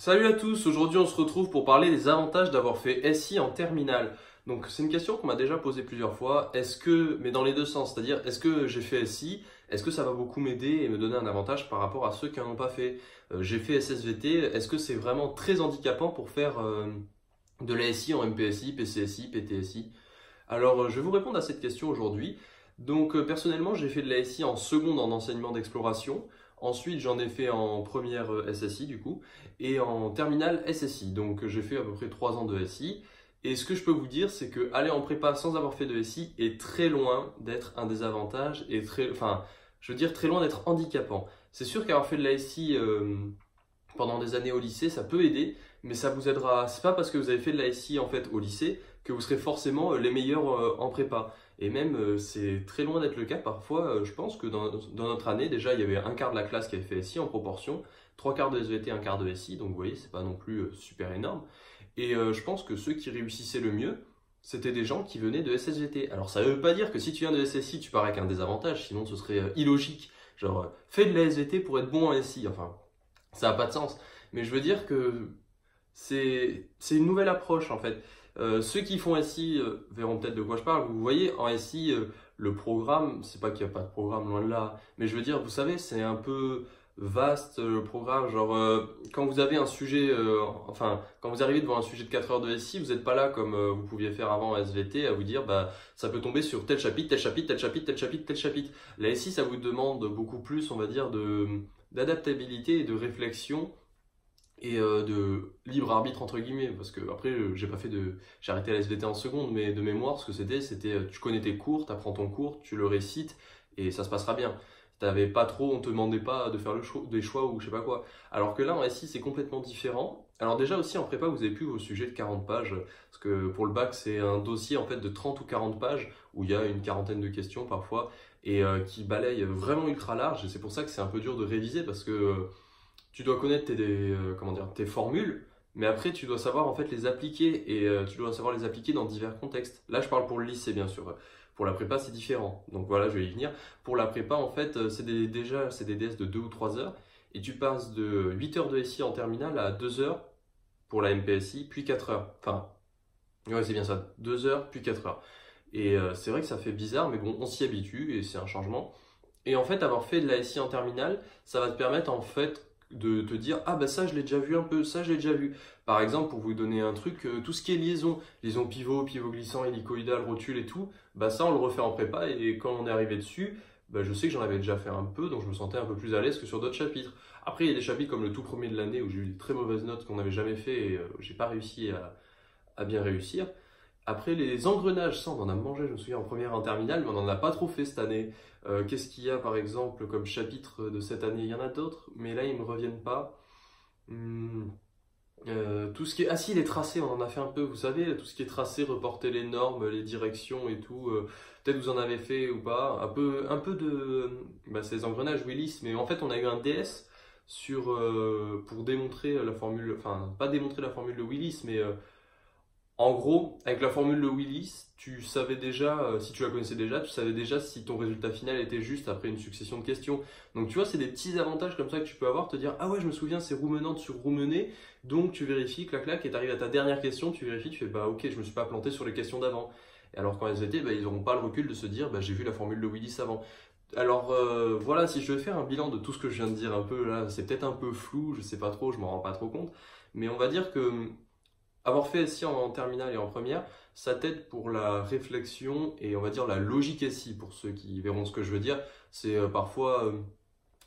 Salut à tous, aujourd'hui on se retrouve pour parler des avantages d'avoir fait SI en terminale. Donc c'est une question qu'on m'a déjà posée plusieurs fois, mais dans les deux sens, c'est-à-dire est-ce que j'ai fait SI, est-ce que ça va beaucoup m'aider et me donner un avantage par rapport à ceux qui n'en ont pas fait. J'ai fait SSVT, est-ce que c'est vraiment très handicapant pour faire de la SI en MPSI, PCSI, PTSI? Alors je vais vous répondre à cette question aujourd'hui. Donc personnellement j'ai fait de la SI en seconde en enseignement d'exploration. Ensuite, j'en ai fait en première SSI du coup, et en terminale SSI. Donc, j'ai fait à peu près 3 ans de SI. Et ce que je peux vous dire, c'est que aller en prépa sans avoir fait de SI est très loin d'être un désavantage et je veux dire très loin d'être handicapant. C'est sûr qu'avoir fait de la SI pendant des années au lycée, ça peut aider, mais ça vous aidera. C'est pas parce que vous avez fait de la SI en fait au lycée que vous serez forcément les meilleurs en prépa. Et même, c'est très loin d'être le cas. Parfois, je pense que dans notre année, déjà, il y avait un quart de la classe qui avait fait SI en proportion, trois quarts de SVT, un quart de SI. Donc, vous voyez, c'est pas non plus super énorme. Et je pense que ceux qui réussissaient le mieux, c'était des gens qui venaient de SSVT. Alors, ça veut pas dire que si tu viens de SSI, tu pars avec un désavantage, sinon ce serait illogique. Genre, fais de la SVT pour être bon en SI. Enfin, ça n'a pas de sens. Mais je veux dire que c'est une nouvelle approche en fait. Ceux qui font SI verront peut-être de quoi je parle. Vous voyez, en SI, le programme, c'est pas qu'il n'y a pas de programme loin de là, mais je veux dire, vous savez, c'est un peu vaste le programme. Genre, quand vous avez un sujet, quand vous arrivez devant un sujet de 4 heures de SI, vous n'êtes pas là comme vous pouviez faire avant en SVT à vous dire, bah, ça peut tomber sur tel chapitre, tel chapitre, tel chapitre, tel chapitre, tel chapitre. La SI, ça vous demande beaucoup plus, on va dire, d'adaptabilité et de réflexion et de libre arbitre entre guillemets, parce que après j'ai arrêté la SVT en seconde, mais de mémoire ce que c'était tu connais tes cours, tu apprends ton cours, tu le récites et ça se passera bien. T'avais pas trop, on te demandait pas de faire des choix ou je sais pas quoi. Alors que là en SI c'est complètement différent. Alors déjà aussi en prépa vous avez plus vos sujets de 40 pages, parce que pour le bac c'est un dossier en fait de 30 ou 40 pages où il y a une quarantaine de questions parfois et qui balaye vraiment ultra large, et c'est pour ça que c'est un peu dur de réviser parce que tu dois connaître tes formules, mais après tu dois savoir en fait les appliquer et tu dois savoir les appliquer dans divers contextes. Là, je parle pour le lycée, bien sûr. Pour la prépa, c'est différent. Donc voilà, je vais y venir. Pour la prépa, en fait, c'est des DS de 2 ou 3 heures et tu passes de 8 heures de SI en terminale à 2 heures pour la MPSI, puis 4 heures. Enfin, ouais, c'est bien ça, 2 heures, puis 4 heures. Et c'est vrai que ça fait bizarre, mais bon, on s'y habitue et c'est un changement. Et en fait, avoir fait de la SI en terminale, ça va te permettre en fait de te dire ah bah ça je l'ai déjà vu un peu, ça je l'ai déjà vu. Par exemple, pour vous donner un truc, tout ce qui est liaison pivot, pivot glissant, hélicoïdal, rotule et tout, bah ça on le refait en prépa et quand on est arrivé dessus, bah je sais que j'en avais déjà fait un peu, donc je me sentais un peu plus à l'aise que sur d'autres chapitres. Après il y a des chapitres comme le tout premier de l'année où j'ai eu des très mauvaises notes qu'on n'avait jamais fait et j'ai pas réussi à bien réussir. Après, les engrenages, ça on en a mangé, je me souviens, en première et en terminale, mais on n'en a pas trop fait cette année. Qu'est-ce qu'il y a par exemple comme chapitre de cette année? Il y en a d'autres, mais là ils ne me reviennent pas. Hum, tout ce qui est... Ah si, les tracés, on en a fait un peu, vous savez, tout ce qui est tracé, reporter les normes, les directions et tout. Peut-être vous en avez fait ou pas. Un peu de... Bah, c'est les engrenages Willis, mais en fait on a eu un DS pour démontrer la formule... Enfin, pas démontrer la formule de Willis, mais... En gros, avec la formule de Willis, tu savais déjà, si tu la connaissais déjà, tu savais déjà si ton résultat final était juste après une succession de questions. Donc tu vois, c'est des petits avantages comme ça que tu peux avoir, te dire ah ouais, je me souviens, c'est roue menante sur roue menée, donc tu vérifies, clac clac, et tu arrives à ta dernière question, tu vérifies, tu fais bah ok, je me suis pas planté sur les questions d'avant. Et alors qu'en SVT, bah, ils n'auront pas le recul de se dire bah j'ai vu la formule de Willis avant. Alors voilà, si je devais faire un bilan de tout ce que je viens de dire un peu là, c'est peut-être un peu flou, je sais pas trop, je m'en rends pas trop compte, mais on va dire que avoir fait SI en terminale et en première, ça t'aide pour la réflexion et on va dire la logique SI, pour ceux qui verront ce que je veux dire. C'est parfois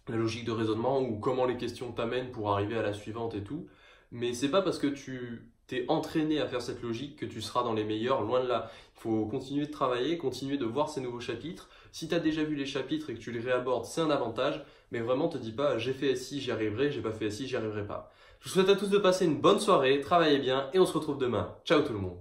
la logique de raisonnement ou comment les questions t'amènent pour arriver à la suivante et tout. Mais c'est pas parce que tu t'es entraîné à faire cette logique que tu seras dans les meilleurs, loin de là. Il faut continuer de travailler, continuer de voir ces nouveaux chapitres. Si tu as déjà vu les chapitres et que tu les réabordes, c'est un avantage, mais vraiment te dis pas j'ai fait SI, j'y arriverai, j'ai pas fait SI, j'y arriverai pas. Je vous souhaite à tous de passer une bonne soirée, travaillez bien et on se retrouve demain. Ciao tout le monde.